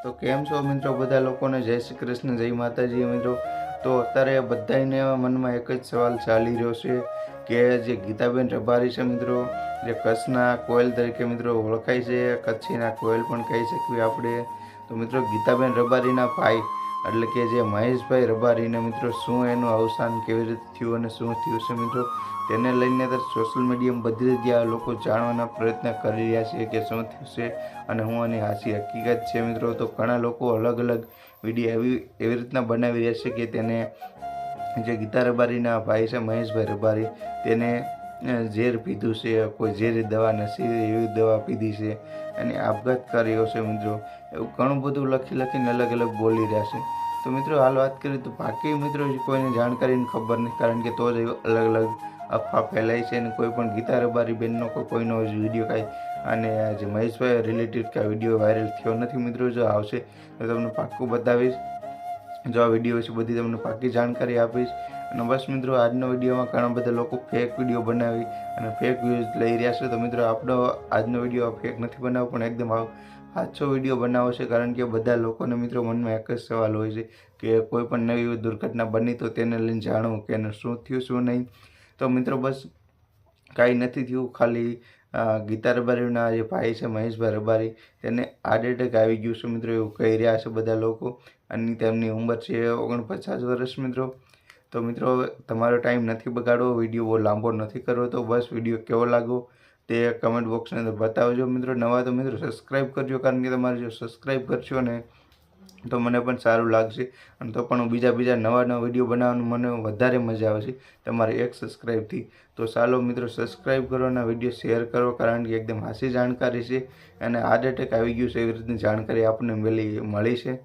તો કેમ છો મિત્રો? બધા લોકોને જય શ્રી કૃષ્ણ, જય માતાજી મિત્રો। તો અત્યારે બધાને મનમાં એક જ સવાલ ચાલી રહ્યો છે કે જે ગીતાબેન રબારી છે મિત્રો, જે કચ્છના કોયલ તરીકે મિત્રો ઓળખાય છે, કચ્છીના કોયલ પણ કહી શકીએ આપણે। તો મિત્રો ગીતાબેન રબારીના ભાઈ એટલે કે જે મહેશભાઈ રબારીને મિત્રો શું એનું અવસાન કેવી રીતે થયું અને શું થયું છે મિત્રો, તેને લઈને સોશિયલ મીડિયામાં બધી જગ્યાએ લોકો જાણવાના પ્રયત્ન કરી રહ્યા છે કે શું થયું છે અને હું આની હાચી હકીકત છે મિત્રો। તો ઘણા લોકો અલગ અલગ વિડીયો એવી રીતના બનાવી રહ્યા છે કે તેને જે ગીતા રબારીના ભાઈ છે મહેશભાઈ રબારી, તેને ઝેર પીધું છે, કોઈ ઝેરી દવા નશી એવી દવા પીધી છે અને આપઘાત કર્યો છે મિત્રો, એવું ઘણું બધું લખીને અલગ અલગ બોલી રહ્યા છે। તો મિત્રો હાલ વાત કરીએ તો બાકી મિત્રો કોઈને જાણકારીની ખબર નથી, કારણ કે તો જ અલગ અલગ અફવા ફેલાય છે અને કોઈ પણ ગીતા રબારી બેનનો કોઈનો વિડીયો કાંઈ અને જે મહેશભાઈ રિલેટેડ કાંઈ વિડીયો વાયરલ થયો નથી મિત્રો। જો આવશે તો તમને પાક્કું બતાવીશ, જો આ વિડીયો વિશે બધી તમને પાક્કી જાણકારી આપીશ। અને બસ મિત્રો આજનો વિડીયોમાં ઘણા બધા લોકો ફેક વિડીયો બનાવી અને ફેક વ્યૂઝ લઈ રહ્યા છે। તો મિત્રો આપણો આજનો વિડીયો ફેક નથી બનાવવો, પણ એકદમ સાચો વિડીયો બનાવો છે, કારણ કે બધા લોકોને મિત્રો મનમાં એક જ સવાલ હોય છે કે કોઈ પણ નવી દુર્ઘટના બની તો તેને લઈને જાણવું કે એને શું થયું શું નહીં। તો મિત્રો બસ કાંઈ નથી થયું, ખાલી ગીતા રબારીના જે ભાઈ છે મહેશભાઈ રબારી, તેને હાર્ટ એટેક આવી ગયું છે મિત્રો, એવું કહી રહ્યા છે બધા લોકો, અને તેમની ઉંમર છે 49 વર્ષ મિત્રો। તો મિત્રો તમારો ટાઈમ નથી બગાડવો, વિડીયો બહુ લાંબો નથી કરવો, તો બસ વિડીયો કેવો લાગ્યો તે કમેન્ટ બોક્સની અંદર બતાવજો મિત્રો। નવા તો મિત્રો સબસ્ક્રાઈબ કરજો, કારણ કે તમારે જો સબસ્ક્રાઈબ કરશો ને તો મને પણ સારું લાગશે, અને તો પણ હું બીજા નવા વિડીયો બનાવવાનું મને વધારે મજા આવશે તમારે એક સબસ્ક્રાઈબથી। તો ચાલો મિત્રો સબસ્ક્રાઈબ કરો અને વિડીયો શેર કરો, કારણ કે એકદમ હાચી જાણકારી છે અને હાર્ટ એટેક આવી ગયું છે એવી રીતની જાણકારી આપણને મળી છે।